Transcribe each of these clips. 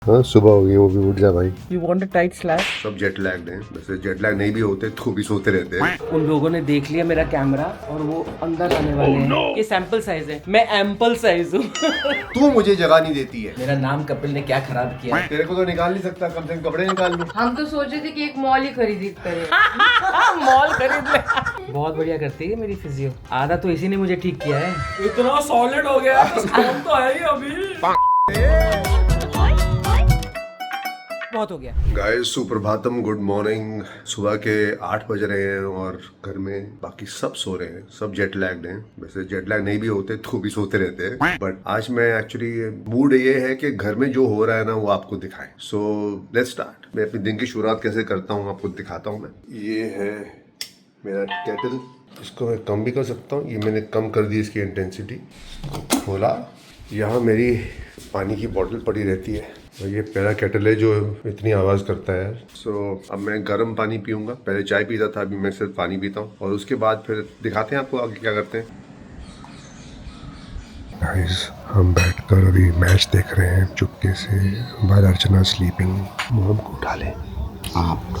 हाँ सुबह हो गई, वो भी उठ जा भाई। You want a tight slap? सब जेट लैग्ड हैं, वैसे जेट लैग नहीं भी होते तो भी सोते रहते हैं। उन लोगों ने देख लिया मेरा कैमरा और वो अंदर आने वाले हैं। ये सैंपल साइज है, मैं एम्पल साइज हूँ। तू मुझे जगह नहीं देती है। मेरा नाम कपिल ने क्या खराब किया है? तेरे को तो निकाल नहीं सकता, कम से कम कपड़े निकाल लूं। हम तो सोच रहे थे कि एक मॉल ही खरीद करे। मॉल खरीद ले। बहुत बढ़िया करती है मेरी फिजियो। आधा तो इसी ने मुझे ठीक किया है। इतना सॉलिड हो गया तो है ही अभी। बहुत हो गया। गाइस सुप्रभातम, गुड मॉर्निंग। सुबह के 8 बज रहे हैं और घर में बाकी सब सो रहे हैं, सब जेट लैग्ड हैं। वैसे जेट लैग नहीं भी होते तो भी सोते रहते हैं, बट आज मैं एक्चुअली मूड ये है कि घर में जो हो रहा है ना वो आपको दिखाएं। So let's start. मैं अपने दिन की शुरुआत कैसे करता हूँ आपको दिखाता हूँ। मैं ये है मेरा केटल, इसको मैं कम भी कर सकता हूँ। ये मैंने कम कर दी इसकी इंटेंसिटी, खोला। यहाँ मेरी पानी की बोतल पड़ी रहती है और ये पहला केटल है जो इतनी आवाज़ करता है। सो अब मैं गर्म पानी पीऊँगा। पहले चाय पीता था, अभी मैं सिर्फ पानी पीता हूँ और उसके बाद फिर दिखाते हैं आपको आगे क्या करते हैं। गाइस हम बैठकर अभी मैच देख रहे हैं चुपके से। बाहर अर्चना स्लीपिंग, मॉम को उठा लें आप।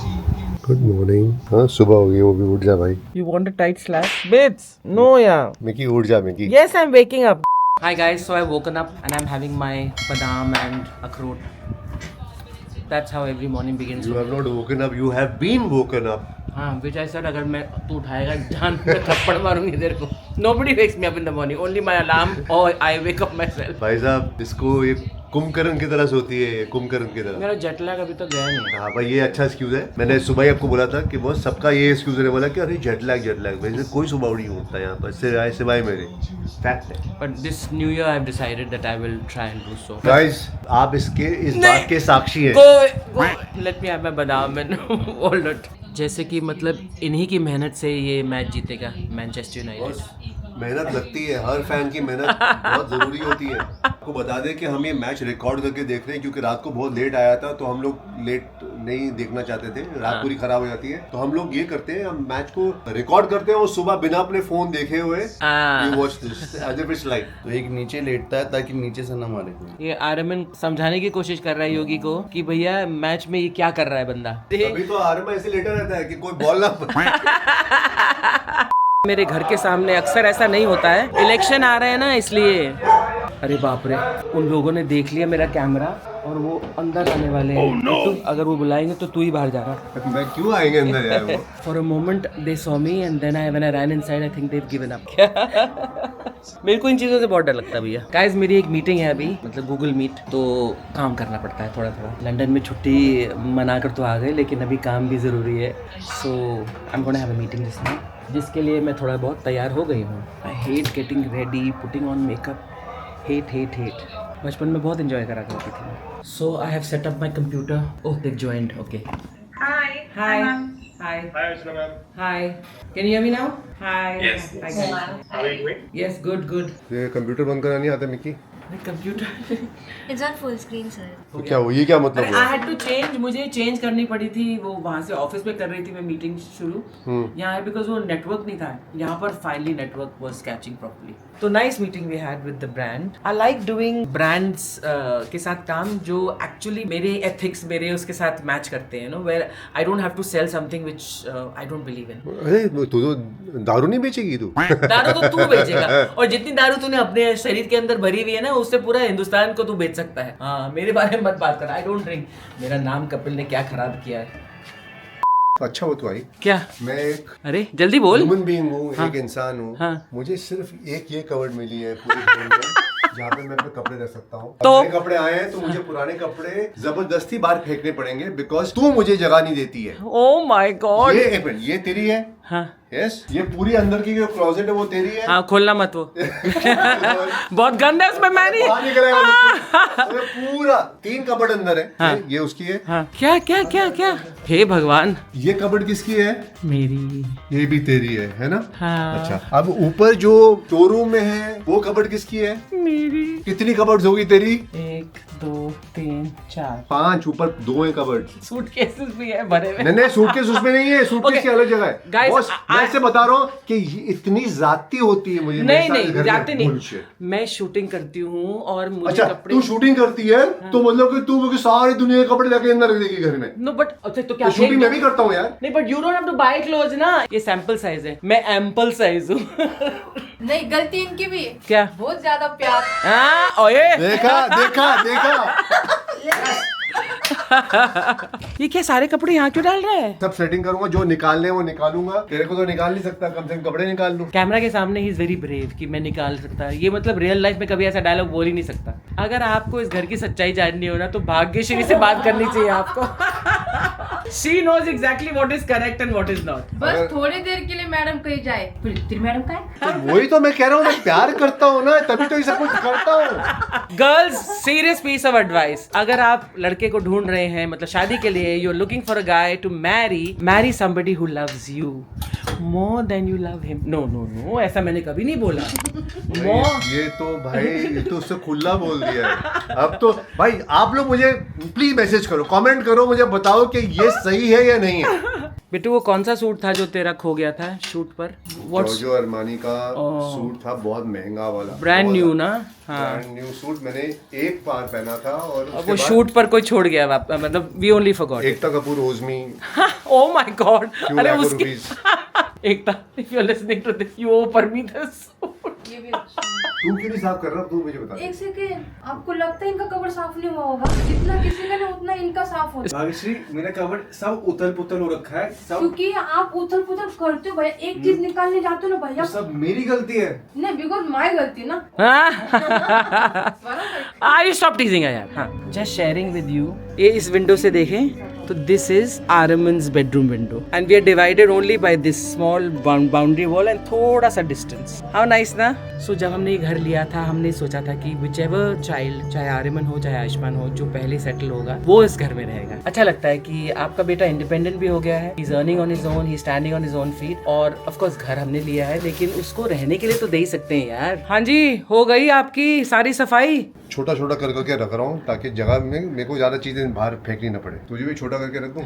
Good morning. हाँ सुबह हो गई, वो भी उठ जा भाई। You want a tight slap? Babes, no yeah. Mickey उठ जा Mickey. Yes, I'm waking up. Hi guys, so I've woken up and I'm having my badam and akhroot. That's how every morning begins. You have not woken up, you have been woken up. हाँ, which I said अगर मैं तू उठाएगा जान पे थप्पड़ मारूंगी तेरे को। Nobody wakes me up in the morning, only my alarm or I wake up myself. भाई साहब इसको ये कुंभकर्ण की तरह सोती है, ये कुंभकर्ण की तरह। मेरा जेट लैग अभी तक गया नहीं। हाँ भाई ये अच्छा एक्सक्यूज है। मैंने सुबह ही आपको बोला था कि वो सबका ये एक्सक्यूज है, बोला कि अरे जेट लैग वैसे कोई सुबह नहीं होता यहाँ पर सिवाय मेरे। फैक्ट है। But this new year I've decided that I will try and do so. Guys आप इस बात के साक्षी हैं। Go, let me have my badam and hold it. जैसे कि मतलब इन्हीं की मेहनत से ये मैच जीतेगा मैनचेस्टर यूनाइटेड। मेहनत लगती है, हर फैन की मेहनत बहुत जरूरी होती है। आपको बता दें कि हम ये मैच रिकॉर्ड करके देख रहे हैं क्योंकि रात को बहुत लेट आया था, तो हम लोग लेट नहीं देखना चाहते थे, रात पूरी खराब हो जाती है। तो हम लोग ये करते हैं, हम मैच को रिकॉर्ड करते हैं और सुबह बिना अपने फोन देखे हुए वॉच दिस लाइव। तो एक नीचे लेटता है ताकि नीचे से न मारे कोई। ये आर्यमन समझाने की कोशिश कर रहा है योगी को कि भैया मैच में ये क्या कर रहा है बंदा। अभी तो आर्यमन ऐसे लेटा रहता है कि कोई बॉल ना मेरे घर के सामने अक्सर ऐसा नहीं होता है, इलेक्शन आ रहे हैं ना इसलिए। अरे बाप रे, उन लोगों ने देख लिया मेरा कैमरा और वो अंदर आने वाले हैं। तो अगर वो बुलाएंगे तो तू ही बाहर जाना। मैं क्यों आएंगे अंदर यार वो? For a moment they saw me and then when I ran inside I think they've given up. मेरे को इन चीज़ों से बहुत डर लगता है भैया। गाइस मेरी एक मीटिंग है अभी, मतलब गूगल मीट, तो काम करना पड़ता है थोड़ा थोड़ा। लंदन में छुट्टी मना कर तो आ गए लेकिन अभी काम भी ज़रूरी है। So I am gonna have a meeting जिसके लिए मैं थोड़ा बहुत तैयार हो गई हूँ। I hate getting ready, putting on makeup, hate. बचपन में बहुत इंजॉय करा करती थी। So I have set up my computer. Oh they joined, okay. Hi can you hear me now? Hi. Yes. How are you doing? Yes good. ये computer बंद करना नहीं आता Mickey? Computer It's on full screen, sir. तो क्या वो ये क्या मतलब आई हुआ? हैड टू चेंज, मुझे चेंज करनी पड़ी थी। वो वहाँ से ऑफिस में कर रही थी मैं मीटिंग शुरू, यहाँ है बिकॉज वो नेटवर्क नहीं था यहाँ पर। Finally network was catching properly. तो nice meeting we had with the brand. I like doing brands के साथ काम जो एक्चुअली मेरे एथिक्स, मेरे उसके साथ मैच करते हैं, no where I don't have to sell something which I don't believe in. अरे तू तो दारू नहीं बेचेगी तू? दारू तो तू बेचेगा और जितनी दारू तूने अपने शरीर के अंदर भरी हुई है ना उससे पूरा हिंदुस्तान को तू बेच सकता है। हाँ मेरे बारे में मत बात कर, आई डोंट ड्रिंक। मेरा नाम कपिल ने क्या खराब किया है। अच्छा हो तो भाई। क्या? मैं एक अरे जल्दी बोल। ह्यूमन बीइंग हूँ, हाँ। एक इंसान हूँ। हाँ। मुझे सिर्फ एक ये कवर्ड मिली है पूरी दुनिया में जहाँ पे मैं अपने कपड़े रख सकता हूँ। तो- नए कपड़े आए हैं तो मुझे पुराने कपड़े जबरदस्ती बाहर फेंकने पड़ेंगे बिकॉज तू मुझे जगह नहीं देती है। ओह माय गॉड। ये एक मिनट, ये तेरी है? हाँ यस। ये पूरी अंदर की जो क्लोजेट है वो तेरी है? हाँ खोलना मत वो। बहुत गंदा है उसमें, मैं नहीं। बाहर निकल आएगा तो पूरा 3 कबर्ड अंदर है। हाँ। ये उसकी है। हाँ क्या हे भगवान। ये कबर्ड किसकी है? मेरी। ये भी तेरी है ना? हाँ। अच्छा अब ऊपर जो स्टोर में है वो कबर्ड किसकी है? मेरी। कितनी कबर्ड्स होगी तेरी? 1 2 3 4 5, ऊपर 2 है कबर्ड। सूटकेसेस भी है भरे हुए। नहीं सूटकेस उसमें नहीं है, सूटकेस Okay. की अलग जगह है। Guys, बॉस मैं से बता रहा हूँ कि ये इतनी जाती होती है मुझे नहीं नहीं जाते नहीं, Bullshit. मैं शूटिंग करती हूँ और मुझे अच्छा कपड़े तू शूटिंग करती है तो मतलब कि तू मुझे सारी दुनिया के कपड़े लेके अंदर रख देगी घर में। नो बट अच्छा तो क्या तो शूटिंग मैं भी करता हूँ यार। नहीं but you don't have to buy clothes ना, ये सैंपल साइज है, मैं एम्पल साइज हूँ। नहीं गलती इनकी भी है। क्या बहुत ज्यादा प्यार। हाँ ओए देखा देखा देखा ये क्या सारे कपड़े यहाँ क्यों डाल रहा है? सब सेटिंग करूंगा, जो निकालने हैं वो निकालूंगा। तेरे को तो निकाल नहीं सकता, कम से कम कपड़े निकाल लूं। कैमरा के सामने ही इज वेरी ब्रेव कि मैं निकाल सकता है, ये मतलब रियल लाइफ में कभी ऐसा डायलॉग बोल ही नहीं सकता। अगर आपको इस घर की सच्चाई जाननी हो ना तो भाग्यश्री से बात करनी चाहिए आपको। She knows exactly what is correct and what is not. बस थोड़ी देर के लिए मैडम कहीं जाए, फिर तेरी मैडम का है? तो वही तो मैं कह रहा हूँ, मैं प्यार करता हूँ ना तभी तो ये सब कुछ करता हूँ। Girls serious piece of advice, अगर आप लड़के को ढूंढ रहे हैं मतलब शादी के लिए, you are looking for a guy to marry somebody who loves you more than you love him. No no no, ऐसा मैंने कभी नहीं बोला। ये तो भाई ये तो उससे खुला बोल दिया है। अब तो भाई आप लोग मुझे प्लीज मैसेज करो, कमेंट करो, मुझे बताओ कि ये सही है या नहीं है। बेटू वो कौन सा सूट था जो तेरा खो गया था शूट पर? जॉर्जियो अरमानी का सूट था, बहुत महंगा वाला, ब्रांड न्यू ना? हाँ ब्रांड न्यू सूट मैंने एक बार पहना था और अब उसके वो बाद शूट पर कोई छोड़ गया मतलब we only forgot. Ekta Kapoor ओजमी ओह माय गॉड, अरे लाख उसकी rupees. Ekta if you are listening to this you over me this. ये भी अच्छा है। तू क्यों नहीं साफ कर रहा, तू मुझे बता। एक सेकेंड, आपको लगता है इनका कवर साफ नहीं हुआ होगा? जितना किसी का नहीं उतना इनका साफ होता है। भाग्यश्री मेरा कवर सब उथल पुथल हो रखा है, सब क्योंकि आप उथल पुथल करते हो भैया, एक चीज निकालने जाते हो ना भैया। सब मेरी गलती है। नहीं बिकॉज माई गलती ना। आई स्टॉप टीजिंग यार। हाँ जस्ट शेयरिंग विद यू, ये इस विंडो से देखें तो this is Arman's bedroom window and we are divided only by this small boundary wall and थोड़ा सा डिस्टेंस। हाउ नाइस ना? सो जब हमने ये घर लिया था हमने सोचा था कि विच एवर चाइल्ड, चाहे आर्यमन हो चाहे आयुष्मान हो, जो पहले सेटल होगा वो इस घर में रहेगा। अच्छा लगता है कि आपका बेटा इंडिपेंडेंट भी हो गया है, he is earning on his own, he standing on his own feet, और ऑफ कोर्स घर हमने लिया है लेकिन उसको रहने के लिए तो दे ही सकते हैं यार। हाँ जी, हो गई आपकी सारी सफाई? छोटा छोटा कर करके रख रहा हूँ ताकि जगह में मेरे को ज्यादा चीजें बाहर फेंकनी ना पड़े। तुझे भी छोटा करके रख दूँ?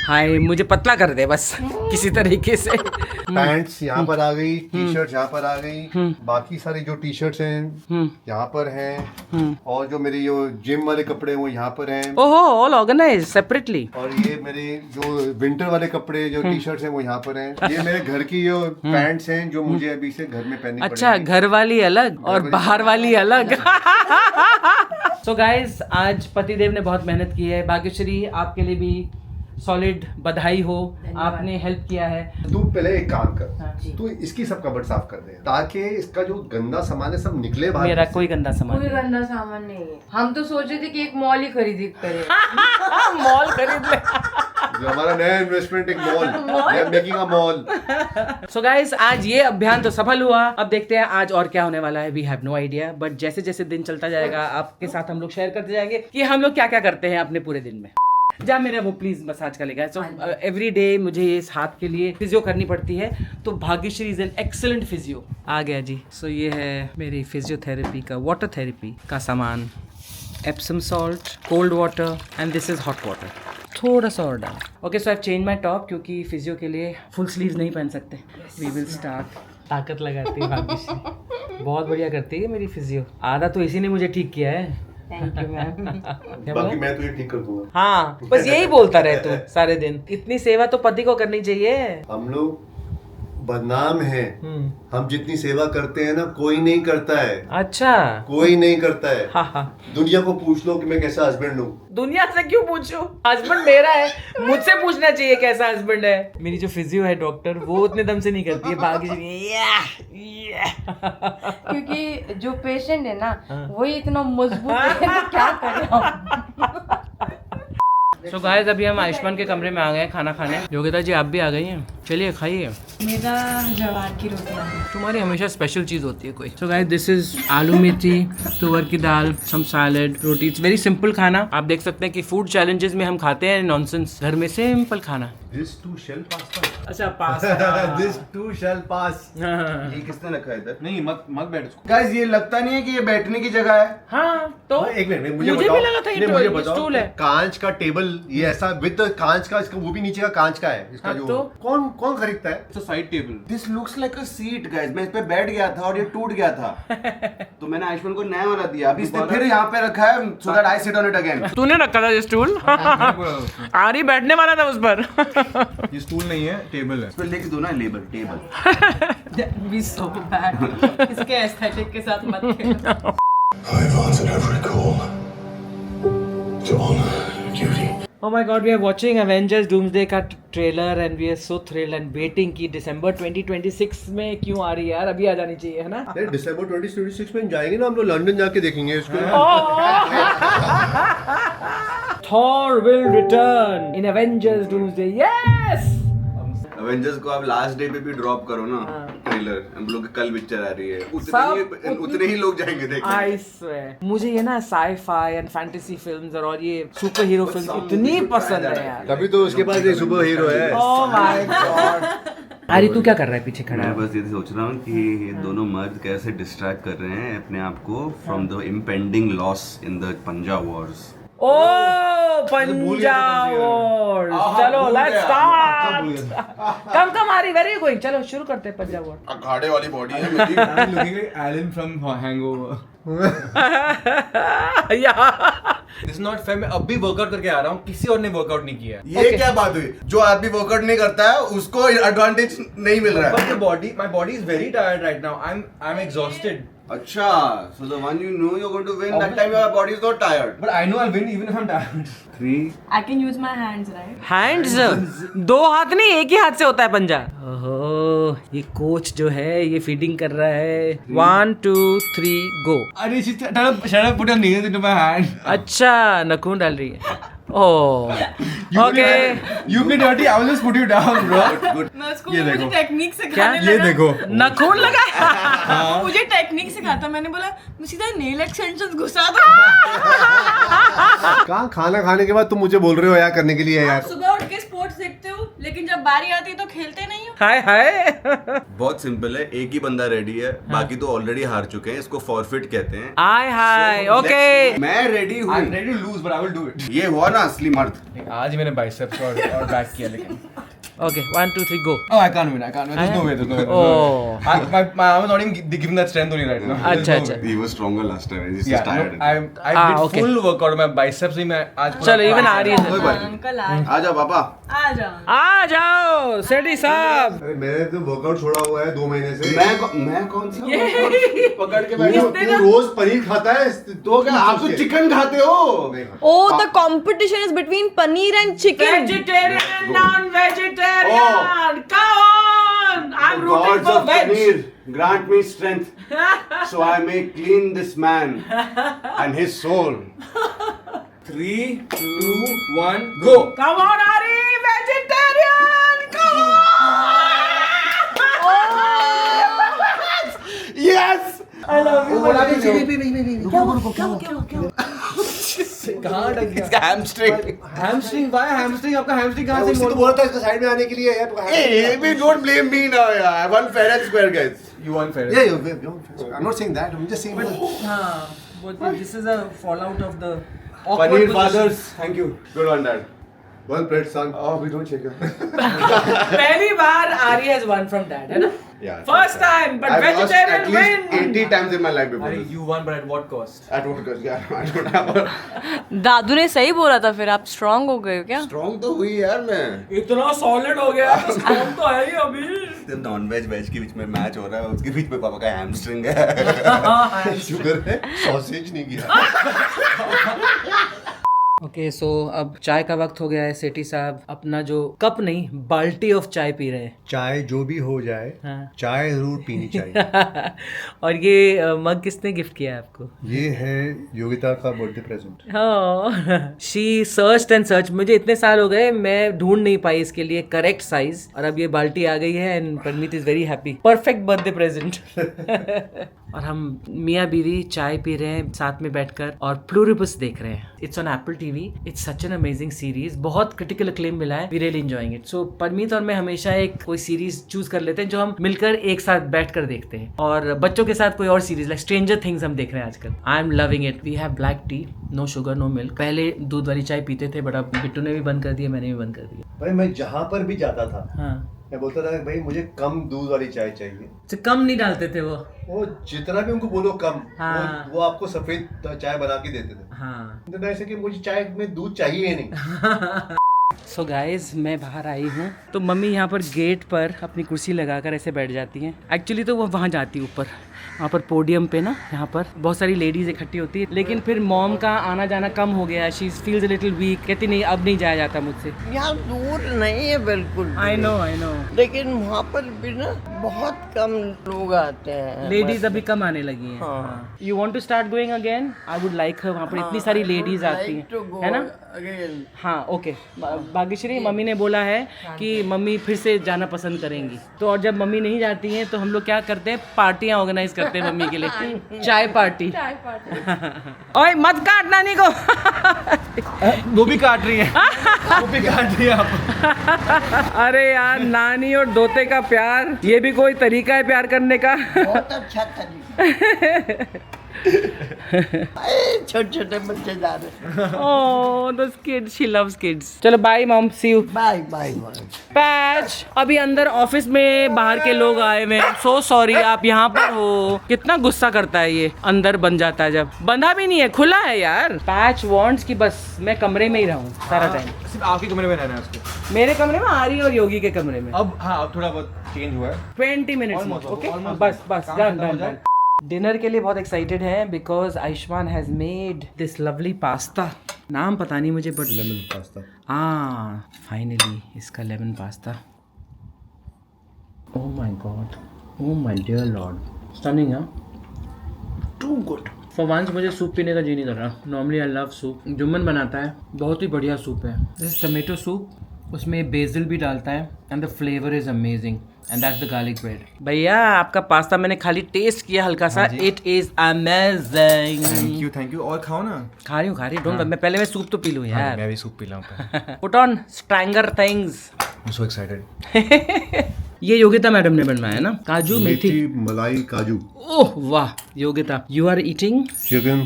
हाय मुझे पतला कर दे बस किसी तरीके से। पैंट्स यहाँ पर आ गई, टी शर्ट यहाँ पर आ गई, बाकी सारी जो टी शर्ट्स हैं यहाँ पर हैं, और जो मेरे जो जिम वाले कपड़े वो यहाँ पर हैं, ओहो ऑल ऑर्गेनाइज सेपरेटली। और ये मेरे जो विंटर वाले कपड़े जो टी शर्ट्स हैं वो यहाँ पर हैं। ये मेरे घर की जो पैंट्स हैं जो मुझे अभी से घर में पहननी अच्छा पड़ेंगी। घर वाली अलग और बाहर वाली अलग। सो गाइस आज पतिदेव ने बहुत मेहनत की है, भाग्यश्री आपके लिए भी सॉलिड बधाई हो, आपने हेल्प किया है। तू पहले एक काम हाँ, कर, तू इसकी सब कबर्ड साफ कर दे ताकि इसका जो गंदा सामान है सब निकले बाहर। मेरा कोई गंदा सामान कोई गंदा सामान नहीं है। हम तो सोच रहे थे कि एक मॉल ही खरीदी करें। मॉल खरीद ले। जो हमारा नया इन्वेस्टमेंट एक mall, making a mall. So guys आज ये अभियान तो सफल हुआ, अब देखते हैं आज और क्या होने वाला है। We have no idea, but जैसे जैसे दिन चलता जाएगा आपके साथ हम लोग शेयर करते जाएंगे कि हम लोग क्या क्या करते हैं अपने पूरे दिन में। जा मेरा वो प्लीज मसाज का लेगा। सो एवरी डे मुझे इस हाथ के लिए फिजियो करनी पड़ती है, तो Bhagyashree is an excellent physio. आ गया जी। सो ये है मेरी फिजियोथेरेपी का वाटर थेरेपी का सामान, Epsom salt, cold water and this is hot water, थोड़ा सा और डाल। Okay so I change my top क्योंकि फिजियो के लिए फुल स्लीव नहीं पहन सकते। We will start. ताकत लगाती है भाग्यश्री, बहुत बढ़िया करती है मेरी फिजियो। आधा तो इसी ने मुझे ठीक किया है। Thank you ma'am. बाकी मैं तुझे ठीक कर दूंगा। हाँ बस यही बोलता रहे तू सारे दिन। इतनी सेवा तो पति को करनी चाहिए। हम लोग बदनाम हैं, हम जितनी सेवा करते हैं ना कोई नहीं करता है। अच्छा कोई नहीं करता है। हाँ हाँ, दुनिया को पूछ लो कि मैं कैसा हस्बैंड हूँ। दुनिया से क्यों पूछूं? हस्बैंड मेरा है, मुझसे पूछना चाहिए कैसा हस्बैंड है। मेरी जो फिजियो है डॉक्टर वो उतने दम से नहीं करती है, भाग्यश्री क्योंकि जो पेशेंट है ना वही इतना मजबूत है, तो क्या करें हम। सो गाइस अभी हम आयुष्मान के कमरे में आ गए खाना खाने। योगिता जी आप भी आ गई हैं, चलिए खाइए। मेरा जवार की रोटियां। तुम्हारी हमेशा स्पेशल चीज होती है कोई। सो गाइस दिस इज आलू मेथी, तुअर की दाल, सम सैलेड, रोटी। इट्स वेरी सिंपल खाना। आप देख सकते हैं कि फूड चैलेंजेस में हम खाते हैं नॉनसेंस, घर में सिंपल खाना। This two shell pasta. अच्छा पास दिस टू शैल पास। हाँ ये किसने रखा है इधर? नहीं मत मत बैठ उसको। गाइस ये लगता नहीं है कि ये बैठने की जगह है। हाँ तो एक मिनट मुझे भी लगा था ये मुझे ये बताओ, स्टूल है। कांच का टेबल ये ऐसा विद कांच का, इसका वो भी नीचे का कांच का है इसका हाँ, जो तो? कौन कौन खरीदता है? It's a side table. This looks like a seat guys. मैं इस पे बैठ गया था और ये टूट गया था तो मैंने आयुष्मान को नया वाला दिया। अभी इसने फिर यहाँ पे रखा है so that I sit on it again. तूने रखा था ये स्टूल? आरी बैठने वाला था उस पर। ये स्टूल नहीं है, टेबल है। इस पे लिख दो ना label table. Be so bad. इसके एस्थेटिक के साथ मत खेलो। I've answered every call to honor duty. Oh my god, we are watching Avengers Doomsday का trailer and we are so thrilled and waiting कि दिसंबर 2026 में क्यों आ रही है यार, अभी आ जानी चाहिए है ना? नहीं, दिसंबर 2026 में जाएंगे ना हम लोग, लंदन जाके देखेंगे इसको। Thor will return in Avengers Doomsday. Yes! Avengers को आप लास्ट डे पे भी ड्रॉप करो ना ट्रेलर, हम लोग की कल पिक्चर आ रही है, उतने ही लोग जाएंगे देखने। I swear. मुझे ये ना sci-fi and fantasy films और ये सुपर हीरो फिल्म इतनी पसंद है यार। तभी तो उसके पास एक सुपर हीरो है। Oh my god. अरे तू क्या कर रहा है पीछे खड़ा? मैं बस ये सोच रहा हूँ कि ये दोनों मर्द कैसे डिस्ट्रैक्ट कर रहे हैं अपने आप को from the impending loss in the Punjab wars. Oh Punjab war, चलो लेट्स स्टार्ट। कम आरी, वेर आर यू गोइंग? चलो शुरू करते हैं पंजाब वॉर। अखाड़े वाली बॉडी है मेरी। I'm looking like Alan from Hangover. This is not fair. मैं अब भी वर्कआउट करके आ रहा हूँ, किसी और ने वर्कआउट नहीं किया है। ये क्या बात हुई? जो आदमी वर्कआउट नहीं करता है उसको एडवांटेज नहीं मिल रहा But है। my body is very tired right now. I'm exhausted. अच्छा, so the one you know you're going to win, that time your body is not tired. But I know I'll win even if I'm tired. 3 I can use my hands, right? Hands, दो हाथ नहीं, एक ही हाथ से होता है पंजा। ओहो, ये कोच जो है ये फीडिंग कर रहा है। 1 2 3 गो। अरे shut up, put your nails into my hand. अच्छा, नखून डाल रही है। Oh okay, You be dirty, I will just put you down, bro. मैं उसको ये मुझे देखो। टेक्निक क्या? सिखाने ये लगा। देखो। नखून लगा। वो मुझे टेक्निक सिखाता, मैंने बोला मैं सीधा नेल एक्सटेंशंस घुसा दूं। कहाँ खाना खाने के बाद तुम मुझे बोल रहे हो यार करने के लिए आप यार? सुबह उठ के स्पोर्ट्स देखते हो, लेकिन जब बारी आती है तो खेलते नहीं हो। हाय हाय। बहुत सिंपल है, एक ही बंदा रेडी है, बाकी तो ऑलरेडी हार चुके हैं, इसको फॉरफिट कहते हैं। हाय हाय, So, ओके। मैं रेडी हूँ। I'm ready to lose, but I will do it. ये हुआ ना असली मर्द। आज ही मैंने बाइसेप्स और बैक किया लेकिन। Okay 1 2 3 go. Oh, I can't win. There's no way. Oh. My arm is not even given that strength only right now. अच्छा, There's no अच्छा। way. He was stronger last time. He's just Yeah, tired. no, I did okay. full workout. मैं biceps ही मैं आज पूरा चलो even आ रही है। कोई बात नहीं। अंकल आ जाओ पापा। आ जाओ। आ जाओ सेठी साहब। अरे मैंने तो वर्कआउट छोड़ा हुआ है 2 महीने से। मैं कौन सा workout पकड़ के बैठा हूँ? तू रोज पनीर खाता है तो क्या आप तो चिकन खाते हो? Oh, the competition is between paneer and chicken. Vegetarian and non-vegetarian. Come on, I'm rooting Gods for of veg. Paneer, grant me strength, so I may clean this man and his soul. 3, 2, 1, go. Come on, Ari, vegetarian. Come on. Yes! कहाँ अटक गया? इसका hamstring. Hamstring, why hamstring? आपका hamstring कहाँ से उसी तो बोला था इसका साइड में आने के लिए यार। Hey, we don't blame me now, yeah. I won fair and square, guys. You won fair. Yeah, I'm not saying that. I'm just saying that. हाँ, but this is a fallout of the Paneer fathers, thank you. Good one, Dad. Well played, son. Oh, we don't check it. पहली बार Ari has won from dad, है ना? Yeah. First time, but I've lost vegetarian at least win. 80 times in my life before. Ari, this. you won, but at what cost? At what cost? Yeah, I don't have. दादू ने सही बोला था, फिर आप strong हो गए हो क्या? Strong तो हुई यार मैं. इतना solid हो गया, तो strong तो है ही अभी। नॉन वेज वेज के बीच में मैच हो रहा है, उसके बीच में पापा का हैमस्ट्रिंग है. शुगर है, सॉसेज नहीं किया। ओके सो अब चाय का वक्त हो गया है। सेठी साहब अपना जो कप नहीं बाल्टी ऑफ चाय पी रहे हैं। चाय जो भी हो जाए, हाँ। चाय जरूर पीनी चाहिए। और ये मग किसने गिफ्ट किया है आपको? ये है योगिता का बर्थडे प्रेजेंट। हाँ, शी सर्च एंड सर्च। मुझे इतने साल हो गए, मैं ढूंढ नहीं पाई इसके लिए करेक्ट साइज, और अब ये बाल्टी आ गई है and Parmeet is very happy. Perfect birthday present. और हम मियाँ बीवी चाय पी रहे हैं साथ में बैठकर और प्लूरिबस देख रहे हैं. It's on Apple TV. It's such an amazing series. बहुत क्रिटिकल अक्लेम मिला है. We really enjoying it. So Parmeet और मैं हमेशा एक कोई सीरीज चूज कर लेते हैं जो हम मिलकर एक साथ बैठकर देखते हैं, और बच्चों के साथ कोई और सीरीज लाइक स्ट्रेंजर थिंग्स हम देख रहे हैं आजकल. I am loving it. We have black tea, no sugar no milk. पहले दूध वाली चाय पीते थे बट अब बिट्टू ने भी बंद कर दिया, मैंने भी बंद कर दिया. भाई मैं जहाँ पर भी जाता था हाँ, मैं बोलता था भाई मुझे कम दूध वाली चाय चाहिए. तो कम नहीं डालते थे वो जितना भी उनको बोलो कम, हाँ. वो आपको सफेद चाय बना के देते थे. हाँ. तो ऐसे कि मुझे चाय में दूध चाहिए ही नहीं. सो गाइज मैं बाहर आई हूँ तो मम्मी यहाँ पर गेट पर अपनी कुर्सी लगाकर ऐसे बैठ जाती हैं. एक्चुअली तो वो वहाँ जाती है ऊपर, वहाँ पर पोडियम पे ना, यहाँ पर बहुत सारी लेडीज इकट्ठी होती है, लेकिन फिर मॉम का आना जाना कम हो गया. She feels a little week. कहती नहीं अब नहीं जाया जाता मुझसे. यहाँ दूर नहीं है बिल्कुल. आई नो लेकिन वहाँ पर भी ना बहुत कम लोग आते हैं. लेडीज अभी कम आने लगी हैं. हाँ. You want to start going again? I would like her. वहाँ पर इतनी सारी लेडीज आती हैं, है ना? हाँ ओके. भाग्यश्री मम्मी ने बोला है कि मम्मी फिर से जाना पसंद करेंगी. तो और जब मम्मी नहीं जाती हैं तो हम लोग क्या करते हैं, पार्टियां ऑर्गेनाइज करते हैं मम्मी के लिए. चाय पार्टी. ओए मत काट नानी को. वो भी काट रही है. वो भी काट रही है आप. अरे यार, नानी और दोते का प्यार, ये भी कोई तरीका है प्यार करने का. बहुत अच्छा तरीका. छोटे छोटे बच्चे जा रहे. Oh those kids, she loves kids. चलो bye mom, see you. Bye bye bye. पैच. अभी अंदर ऑफिस में बाहर के लोग आए हुए हैं. सो सॉरी आप यहाँ पर हो. कितना गुस्सा करता है ये. अंदर बन जाता है जब. बंधा भी नहीं है, खुला है यार. पैच वांट्स कि बस मैं कमरे में ही रहूं सारा टाइम. सिर्फ आपके कमरे में रहना है उसको. मेरे कमरे में, आरी और योगी के कमरे में. अब हाँ, अब थोड़ा बहुत चेंज हुआ है. 20 मिनट्स. ओके बस काम डन खत्म हो डन जाए. डन. डिनर के लिए बहुत एक्साइटेड है because Ayushmann has made this lovely pasta. नाम पता नहीं मुझे बट लेमन पास्ता. फाइनली इसका lemon pasta. Oh my god, oh my dear lord, stunning. Too good. For once मुझे सूप पीने का जी नहीं कर रहा. Normally I love soup. Jumman बनाता है, बहुत ही बढ़िया सूप है. दिस टमेटो सूप, उसमें बेसिल भी डालता है and the flavour is amazing. And that's the garlic bread. भैया आपका पास्ता मैंने खाली टेस्ट किया हल्का सा. It is amazing. Thank you. और खाओ ना. खा रही हूँ. डोंट. मैं पहले मैं सूप तो पी लूँ यार. मैं भी सूप पी लाऊं. Put on Stranger Things. I'm so excited. ये योगिता मैडम ने बनवाया ना. काजू मेथी. मलाई काजू. ओह वाह Yogita, you are eating. Chicken,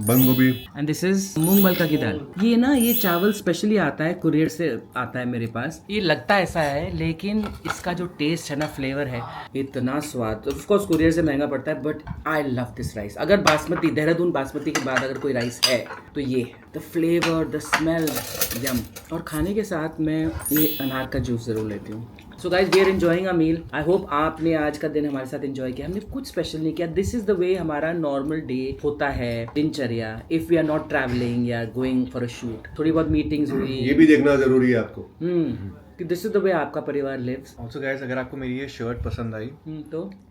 बंद गोभी. एंड दिस इज मूंग मलका की दाल. ये ना, ये चावल स्पेशली आता है, कुरियर से आता है मेरे पास. ये लगता ऐसा है लेकिन इसका जो टेस्ट है ना, फ्लेवर है, इतना स्वाद. ऑफ कोर्स कुरियर से महंगा पड़ता है but I love this rice. अगर बासमती, देहरादून बासमती के बाद अगर कोई राइस है तो ये द फ्लेवर, द स्मेल, यम. और खाने के साथ मैं ये अनार का जूस जरूर लेती हूँ. So guys we are enjoying a meal. I hope आपने आज का दिन हमारे साथ एंजॉय किया. हमने कुछ स्पेशल नहीं किया. दिस इज द वे हमारा नॉर्मल डे होता है, दिनचर्या. If we are not travelling या गोइंग फॉर अ शूट, थोड़ी बहुत मीटिंग्स हुई. ये भी देखना जरूरी है आपको कि दिस इज द वे आपका परिवार लिव्स. Also guys, अगर आपको मेरी ये शर्ट पसंद आई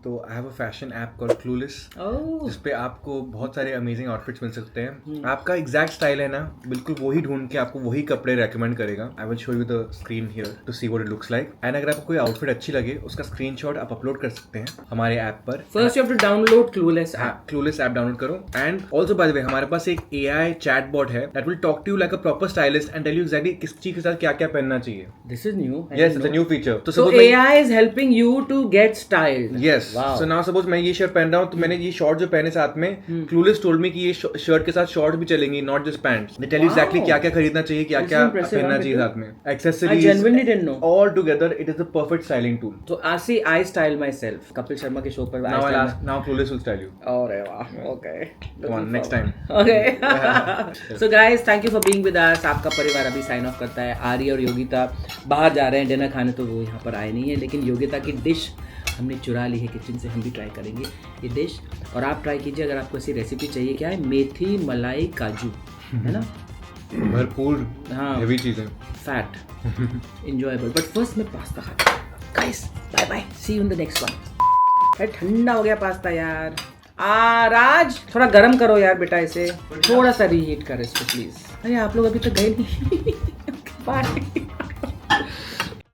तो I have a fashion app called clueless, जिस पे आपको बहुत सारे अमेजिंग आउटफिट्स मिल सकते हैं. आपका एग्जैक्ट स्टाइल है ना, बिल्कुल वही ढूंढ के आपको वही कपड़े रेकमेंड करेगा. I will show you the screen here to see what it looks like. And अगर आपको कोई आउटफिट अच्छी लगे, उसका स्क्रीनशॉट आप अपलोड कर सकते हैं हमारे ऐप पर. First you have to download Clueless app. Clueless app download करो. And also by the way, हमारे पास एक AI चैटबॉट है that will talk to you like a proper stylist and tell you exactly किस चीज के साथ क्या क्या पहनना चाहिए. This is new. Yes, it's a new feature. So AI is helping you to get styled. Yes. Wow. So now suppose मैं ये शर्ट पहन रहा हूँ तो मैंने ये शॉर्ट जो पहने साथ में, Clueless told me कि ये शर्ट के साथ शॉर्ट भी चलेंगी, not just pants. They tell you exactly क्या क्या खरीदना चाहिए, क्या क्या पहनना चाहिए साथ में. Accessories. I genuinely didn't know. All together, it is the perfect styling tool. So I style myself. Kapil Sharma के शो पर. Now Clueless will style you. अरे वाह. Okay. Come on, next time. Okay. So guys, thank you for being with us. आपका परिवार अभी sign of करता है. आर्य और योगिता बाहर जा रहे हैं डिनर खाने, तो वो यहाँ पर आए नहीं है, लेकिन योगिता की डिश हमने चुरा ली है किचन से. हम भी ट्राई करेंगे ये डिश, और आप ट्राई कीजिए अगर आपको ऐसी रेसिपी चाहिए. क्या है? मेथी मलाई काजू, है ना? भरपूर. हाँ. हेवी चीजें. फैट. इंजॉयबल. बट फर्स्ट मैं पास्ता खाता हूँ. Guys bye bye, see you in the next one. ठंडा हो गया पास्ता यार. राज थोड़ा गर्म करो यार बेटा, इसे थोड़ा सा रीहीट कर इसको प्लीज. अरे आप लोग अभी तक गए नहीं. बाय.